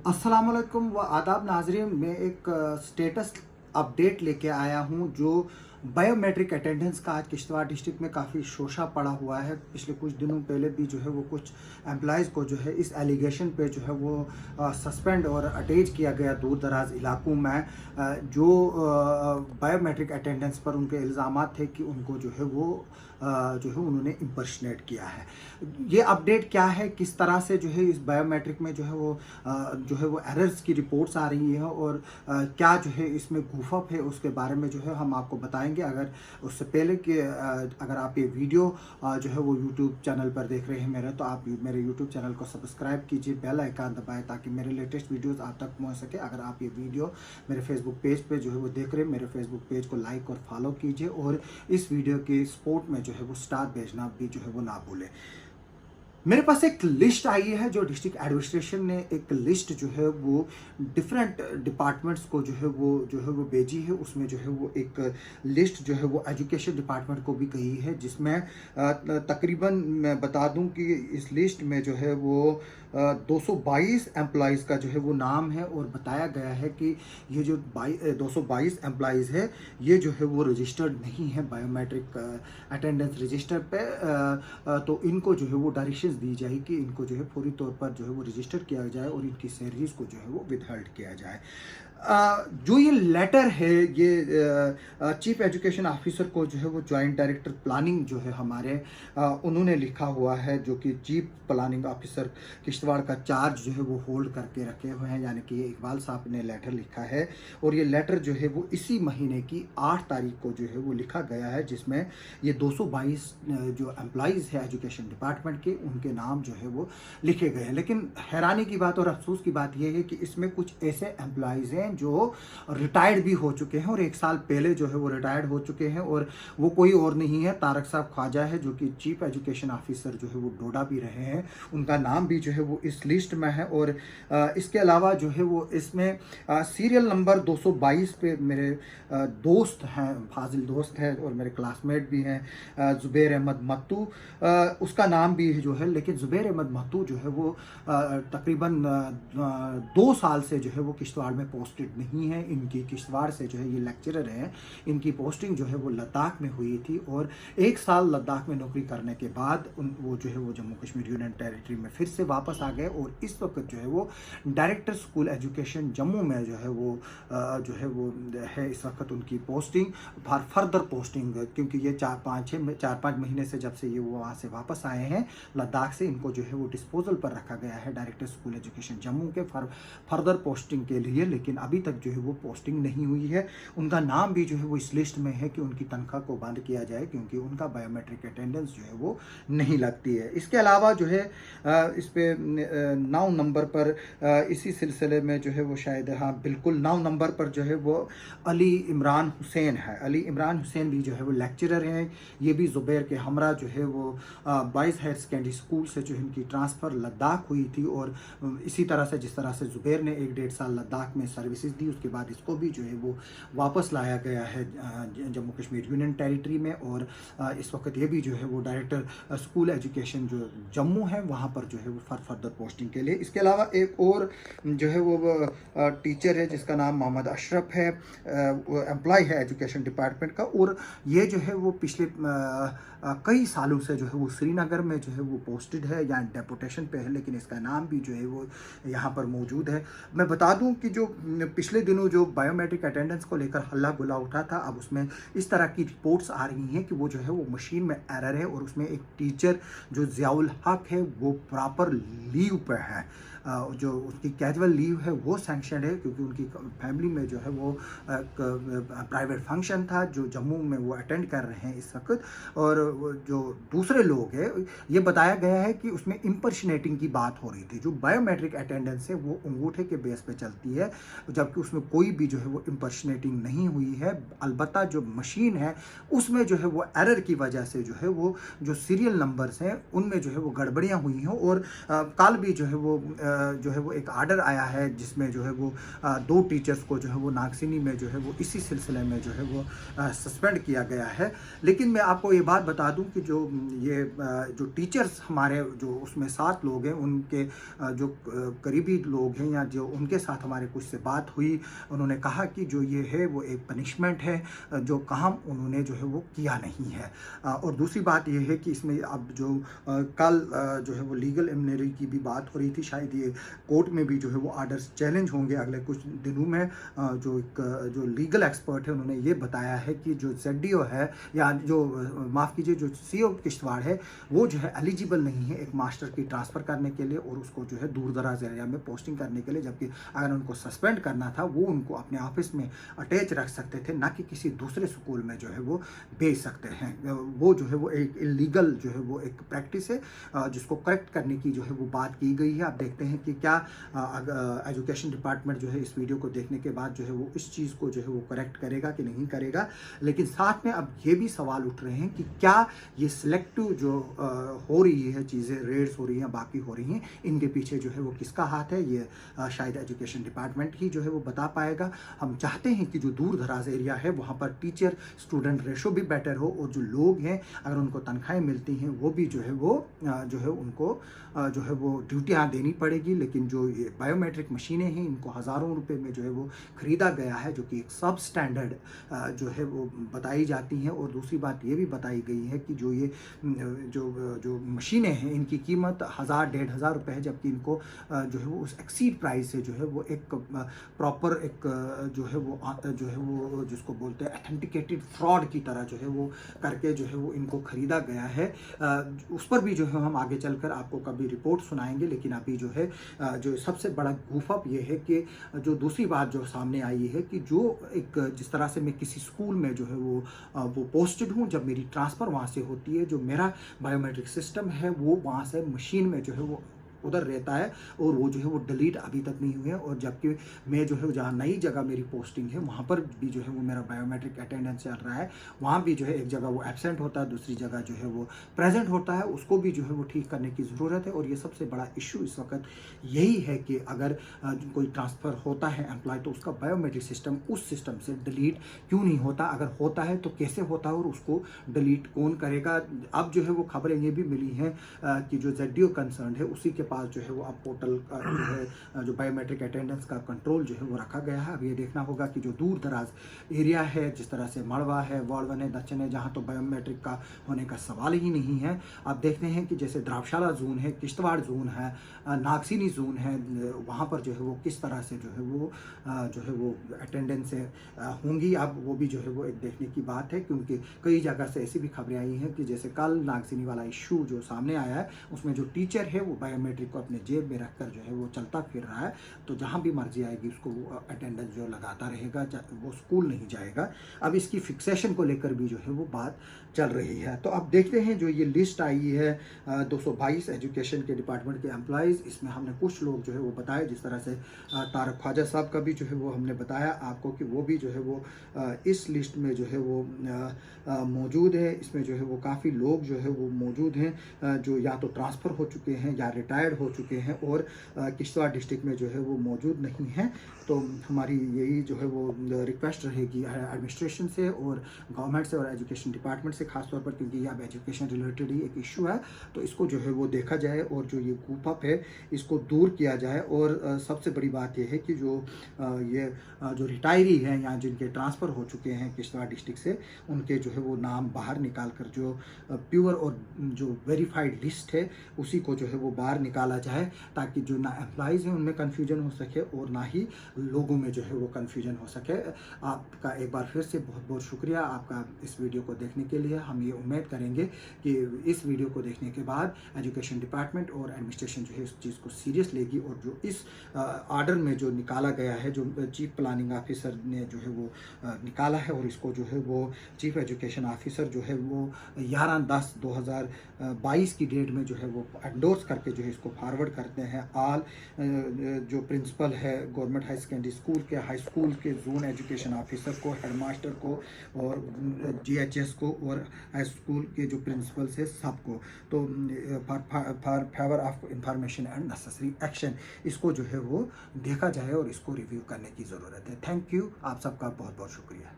अस्सलाम वालेकुम व आदाब नाज़रीन। मैं एक स्टेटस अपडेट लेके आया हूँ जो बायोमेट्रिक अटेंडेंस का आज किश्तवाड़ डिस्ट्रिक्ट में काफ़ी शोशा पड़ा हुआ है। पिछले कुछ दिनों पहले भी जो है वो कुछ एम्प्लॉयज़ को जो है इस एलिगेशन पे जो है वो सस्पेंड और अटैच किया गया दूर दराज इलाकों में, जो बायोमेट्रिक अटेंडेंस पर उनके इल्ज़ामात थे कि उनको जो है वो जो है उन्होंने इम्पर्सनेट किया है। ये अपडेट क्या है, किस तरह से जो है इस बायोमेट्रिक में जो है वो एरर्स की रिपोर्ट्स आ रही हैं और क्या जो है इसमें गूफअप है, उसके बारे में जो है हम आपको बताएंगे। अगर उससे पहले कि अगर आप ये वीडियो जो है वो यूट्यूब चैनल पर देख रहे हैं मेरे, तो आप मेरे यूट्यूब चैनल को सब्सक्राइब कीजिए, बेल आइकन दबाएं ताकि मेरे लेटेस्ट वीडियोस आप तक पहुंच सके। अगर आप ये वीडियो मेरे फेसबुक पेज पे जो है वो देख रहे हैं, मेरे फेसबुक पेज को लाइक और फॉलो कीजिए और इस वीडियो के सपोर्ट में जो है वो स्टार भेजना भी जो है वो ना भूलें। मेरे पास एक लिस्ट आई है जो डिस्ट्रिक्ट एडमिनिस्ट्रेशन ने एक लिस्ट जो है वो डिफरेंट डिपार्टमेंट्स को जो है वो भेजी है। उसमें जो है वो एक लिस्ट जो है वो एजुकेशन डिपार्टमेंट को भी गई है, जिसमें तकरीबन मैं बता दूं कि इस लिस्ट में जो है वो 222 एम्प्लॉयज़ का जो है वो नाम है और बताया गया है कि ये जो 222 एम्प्लॉयज़ है ये जो है वो रजिस्टर्ड नहीं है बायोमेट्रिक अटेंडेंस रजिस्टर पे। तो इनको जो है वो डायरेक्शंस दी जाए कि इनको जो है फौरी तौर पर जो है वो रजिस्टर किया जाए और इनकी सैलरीज को जो है वो विदहोल्ड किया जाए। जो ये लेटर है ये चीफ एजुकेशन ऑफिसर को जो है वो जॉइंट डायरेक्टर प्लानिंग जो है हमारे उन्होंने लिखा हुआ है, जो कि चीफ प्लानिंग ऑफिसर किश्तवाड़ का चार्ज जो है वो होल्ड करके रखे हुए हैं, यानी कि इकबाल साहब ने लेटर लिखा है। और ये लेटर जो है वो इसी महीने की 8 तारीख को जो है वो लिखा गया है, जिसमें ये 222 जो एम्प्लॉयज़ है एजुकेशन डिपार्टमेंट के, उनके नाम जो है वो लिखे गए हैं। लेकिन हैरानी की बात और अफसोस की बात यह है कि इसमें कुछ ऐसे एम्प्लॉयज़ हैं जो रिटायर्ड भी हो चुके हैं और 1 साल पहले जो है वो रिटायर्ड हो चुके हैं, और वो कोई और नहीं है, तारक साहब ख्वाजा है, जो कि चीफ एजुकेशन ऑफिसर जो है वो डोडा भी रहे हैं। उनका नाम भी जो है वो इस लिस्ट में है। और इसके अलावा जो है वो इसमें सीरियल नंबर 222 पे मेरे दोस्त हैं, फाजिल दोस्त हैं और मेरे क्लासमेट भी हैं, ज़ुबैर अहमद मत्तू, उसका नाम भी जो है। लेकिन ज़ुबैर अहमद मत्तू जो है वो तकरीबन 2 साल से जो है वो किश्तवाड़ में पोस्टेड नहीं है। इनकी किश्तवाड़ से जो है ये लेक्चरर हैं, इनकी पोस्टिंग जो है वो लद्दाख में हुई थी और 1 साल लद्दाख में नौकरी करने के बाद वो जो है वो जम्मू कश्मीर यूनियन टेरिटरी में फिर से वापस आ गए और इस वक्त जो है वो डायरेक्टर स्कूल एजुकेशन जम्मू में जो है वो है इस वक्त उनकी पोस्टिंग फॉर फर्दर पोस्टिंग, क्योंकि ये 4-5 महीने से जब से ये वो वहाँ से वापस आए हैं लद्दाख से, इनको जो है वो डिस्पोजल पर रखा गया है डायरेक्टर स्कूल एजुकेशन जम्मू के फर्दर पोस्टिंग के लिए। लेकिन अभी तक जो है वो पोस्टिंग नहीं हुई है। उनका नाम भी जो है वो इस लिस्ट में है कि उनकी तनख्वाह को बंद किया जाए, क्योंकि उनका बायोमेट्रिक अटेंडेंस जो है वो नहीं लगती है। इसके अलावा जो है इस पे 9 नंबर पर इसी सिलसिले में जो है वो शायद, हाँ बिल्कुल 9 नंबर पर जो है वो अली इमरान हुसैन है। अली इमरान हुसैन भी जो है वो लेक्चरर हैं। ये भी ज़ुबैर के हमरा जो है वो बॉयज़ हायर सेकेंडरी स्कूल से जो इनकी ट्रांसफ़र लद्दाख हुई थी और इसी तरह से जिस तरह से ज़ुबैर ने 1-1.5 साल लद्दाख में सर्विसेज दी, उसके बाद इसको भी जो है वो वापस लाया गया है जम्मू कश्मीर यूनियन टेरिटरी में। और इस वक्त ये भी जो है वो डायरेक्टर स्कूल एजुकेशन जो जम्मू है वहाँ पर जो है वो फर्दर पोस्टिंग के लिए। इसके अलावा एक और जो है वो टीचर है जिसका नाम मोहम्मद अशरफ है, वो एम्प्लॉय है एजुकेशन डिपार्टमेंट का, और ये जो है वो पिछले कई सालों से जो है वो श्रीनगर में जो है वो पोस्टेड है या डेपुटेशन पे है, लेकिन इसका नाम भी जो है वो यहाँ पर मौजूद है। मैं बता दूं कि जो पिछले दिनों जो बायोमेट्रिक अटेंडेंस को लेकर हल्ला गुल्ला उठा था, अब उसमें इस तरह की रिपोर्ट्स आ रही हैं कि वो जो है वो मशीन में एरर है और उसमें एक टीचर जो ज़ियाउल हक है वो प्रॉपर लीव पे है। जो उसकी कैजुअल लीव है वो सैंक्शन है, क्योंकि उनकी फैमिली में जो है वो प्राइवेट फंक्शन था जो जम्मू में वो अटेंड कर रहे हैं इस वक्त। और जो दूसरे लोग हैं, ये बताया गया है कि उसमें इम्पर्सनेटिंग की बात हो रही थी। जो बायोमेट्रिक अटेंडेंस है वो अंगूठे के बेस पे चलती है, जबकि उसमें कोई भी जो है वो इम्पर्सनेटिंग नहीं हुई है। अलबत्ता जो मशीन है उसमें जो है वो एरर की वजह से जो है वो जो सीरियल नंबर्स हैं उनमें जो है वो गड़बड़ियाँ हुई हैं। और कल भी जो है वो जो है वो एक आर्डर आया है जिसमें जो है वो 2 टीचर्स को जो है वो नागसिनी में जो है वो इसी सिलसिले में जो है वो सस्पेंड किया गया है। लेकिन मैं आपको ये बात बता दूं कि जो टीचर्स हमारे जो उसमें 7 लोग हैं, उनके जो करीबी लोग हैं या जो उनके साथ हमारे कुछ से बात हुई, उन्होंने कहा कि जो ये है वो एक पनिशमेंट है, जो काम उन्होंने जो है वो किया नहीं है। और दूसरी बात ये है कि इसमें अब जो कल जो है वो लीगल इम्यूनिटी की भी बात हो रही थी, शायद ये कोर्ट में भी जो है वो आर्डर्स चैलेंज होंगे अगले कुछ दिनों में। जो लीगल एक्सपर्ट है उन्होंने ये बताया है कि जो ZDO है या जो माफ़ कीजिए जो CO किश्तवाड़ है वो जो है एलिजिबल नहीं है एक मास्टर की ट्रांसफ़र करने के लिए और उसको जो है दूर दराज एरिया में पोस्टिंग करने के लिए, जबकि अगर उनको सस्पेंड करना था वो उनको अपने ऑफिस में अटैच रख सकते थे, ना कि किसी दूसरे स्कूल में जो है वो भेज सकते हैं। वो जो है वो एक इलीगल जो है वो एक प्रैक्टिस है जिसको करेक्ट करने की जो है वो बात की गई है। आप देखते हैं कि क्या एजुकेशन डिपार्टमेंट जो है इस वीडियो को देखने के बाद जो है वो इस चीज़ को जो है वो करेक्ट करेगा कि नहीं करेगा। लेकिन साथ में अब ये भी सवाल उठ रहे हैं कि क्या ये सिलेक्टिव जो हो रही है चीज़ें, रेड्स हो रही हैं, बाकी हो रही हैं, इनके पीछे जो है वो किसका हाथ है, ये शायद एजुकेशन डिपार्टमेंट ही जो है वो बता पाएगा। हम चाहते हैं कि जो दूर दराज एरिया है वहाँ पर टीचर स्टूडेंट रेशो भी बेटर हो और जो लोग हैं अगर उनको तनख्वाहें मिलती हैं वो भी जो है उनको जो है वो ड्यूटियाँ देनी पड़ेगी। लेकिन जो ये बायोमेट्रिक मशीनें हैं इनको हज़ारों रुपए में जो है वो ख़रीदा गया है, जो कि एक सब स्टैंडर्ड जो है वो बताई जाती हैं। और दूसरी बात ये भी बताई गई है कि जो ये जो मशीनें हैं इनकी कीमत 1000-1500 रुपये है, जबकि इनको जो है वो उस एक्सीड प्राइस से जो है वो एक प्रॉपर एक जो है वो जिसको बोलते हैं ऑथेंटिकेटेड फ्रॉड की तरह जो है वो करके जो है वो इनको ख़रीदा गया है। उस पर भी जो है हम आगे चलकर आपको कभी रिपोर्ट सुनाएंगे। लेकिन अभी जो है जो सबसे बड़ा गूफअप ये है कि जो दूसरी बात जो सामने आई है कि जो एक जिस तरह से मैं किसी स्कूल में जो है वो पोस्टेड हूँ, जब मेरी ट्रांसफ़र वहाँ से होती है, जो मेरा बायोमेट्रिक सिस्टम है वो वहाँ से मशीन में जो है वो उधर रहता है और वो जो है वो डिलीट अभी तक नहीं हुए हैं। और जबकि मैं जो है जहाँ नई जगह मेरी पोस्टिंग है वहाँ पर भी जो है वो मेरा बायोमेट्रिक अटेंडेंस चल रहा है, वहाँ भी जो है एक जगह वो एब्सेंट होता है, दूसरी जगह जो है वो प्रेजेंट होता है। उसको भी जो है वो ठीक करने की ज़रूरत है। और ये सबसे बड़ा इशू इस वक्त यही है कि अगर कोई ट्रांसफ़र होता है एम्प्लॉय तो उसका बायोमेट्रिक सिस्टम उस सिस्टम से डिलीट क्यों नहीं होता, अगर होता है तो कैसे होता है और उसको डिलीट कौन करेगा। अब जो है वो खबरें ये भी मिली हैं कि जो ZDO कंसर्न है उसी के पास जो है वो अब पोर्टल का जो है जो बायोमेट्रिक अटेंडेंस का कंट्रोल जो है वो रखा गया है। अब ये देखना होगा कि जो दूर दराज एरिया है, जिस तरह से मड़वा है, वालवन है, दच्चन है, जहाँ तो बायोमेट्रिक का होने का सवाल ही नहीं है। आप देखते हैं कि जैसे द्रावशाला जोन है, किश्तवाड़ जोन है, नागसिनी जोन है, वहाँ पर जो है वो किस तरह से जो है वो अटेंडेंस होंगी। अब वो भी जो है वो एक देखने की बात है, क्योंकि कई जगह से ऐसी भी खबरें आई हैं कि जैसे कल नागसिनी वाला इशू जो सामने आया है उसमें जो टीचर है वो बायोमेट्रिक को अपने जेब में रखकर जो है वो चलता फिर रहा है, तो जहाँ भी मर्जी आएगी उसको वो अटेंडेंस जो लगाता रहेगा, वो स्कूल नहीं जाएगा। अब इसकी फिक्सेशन को लेकर भी जो है वो बात चल रही है। तो अब देखते हैं जो ये लिस्ट आई है 222 एजुकेशन के डिपार्टमेंट के एम्प्लॉयज़, इसमें हमने कुछ लोग जो है वो बताए, जिस तरह से तारक ख्वाजा साहब का भी जो है वो हमने बताया आपको कि वो भी जो है वो इस लिस्ट में जो है वो मौजूद है। इसमें जो है वो काफ़ी लोग जो है वो मौजूद हैं जो या तो ट्रांसफ़र हो चुके हैं या रिटायर्ड हो चुके हैं और किश्तवाड़ डिस्ट्रिक्ट में जो है वो मौजूद नहीं हैं। तो हमारी यही जो है वो रिक्वेस्ट रहेगी एडमिनिस्ट्रेशन से और गवर्नमेंट से और एजुकेशन डिपार्टमेंट से, खासतौर पर क्योंकि ये अब एजुकेशन रिलेटेड ही एक इशू है, तो इसको जो है वो देखा जाए और जो ये कूपअप है इसको दूर किया जाए। और सबसे बड़ी बात यह है कि ये जो रिटायरी हैं या जिनके ट्रांसफ़र हो चुके हैं किश्तवाड़ डिस्ट्रिक्ट से, उनके जो है वो नाम बाहर निकाल कर जो प्योर और जो वेरीफाइड लिस्ट है उसी को जो है वो बाहर निकाला जाए, ताकि जो ना एम्प्लॉइज़ हैं उनमें कन्फ्यूजन हो सके और ना ही लोगों में जो है वो कन्फ्यूजन हो सके। आपका एक बार फिर से बहुत बहुत शुक्रिया आपका इस वीडियो को देखने के लिए। हम ये उम्मीद करेंगे कि इस वीडियो को देखने के बाद एजुकेशन डिपार्टमेंट और एडमिनिस्ट्रेशन जो है इस चीज़ को सीरियस लेगी और जो इस आर्डर में जो निकाला गया है, जो चीफ प्लानिंग ऑफिसर ने जो है वो निकाला है और इसको जो है वो चीफ एजुकेशन ऑफिसर जो है वो 11/10/2022 की डेट में जो है वो एंडोर्स करके जो है इसको इसको फॉरवर्ड करते हैं ऑल जो प्रिंसिपल है गवर्नमेंट हाई सेकेंडरी स्कूल के, हाई स्कूल के जोन एजुकेशन ऑफिसर को, हेडमास्टर को और GHS को और हाई स्कूल के जो प्रिंसिपल्स है सबको। तो for favour of information and necessary action इसको जो है वो देखा जाए और इसको रिव्यू करने की ज़रूरत है। थैंक यू, आप सबका बहुत बहुत शुक्रिया।